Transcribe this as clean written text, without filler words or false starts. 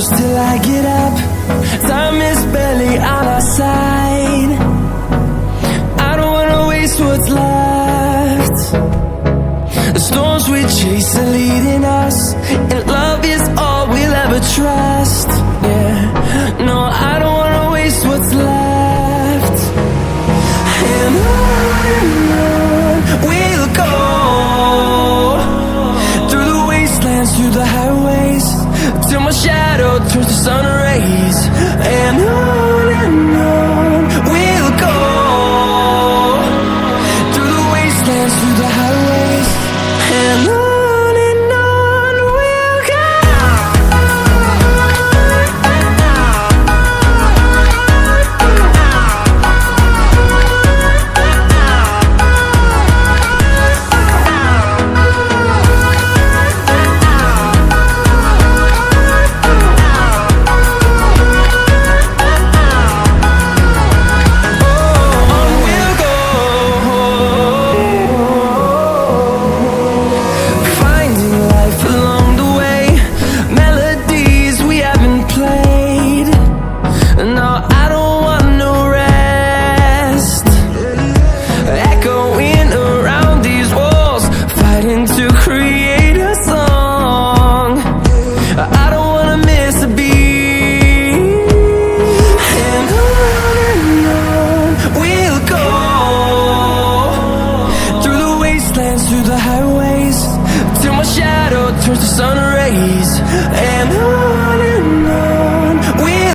close till I get up. Time is barely on our side. I don't wanna waste what's left. The storms we chase are leading us, and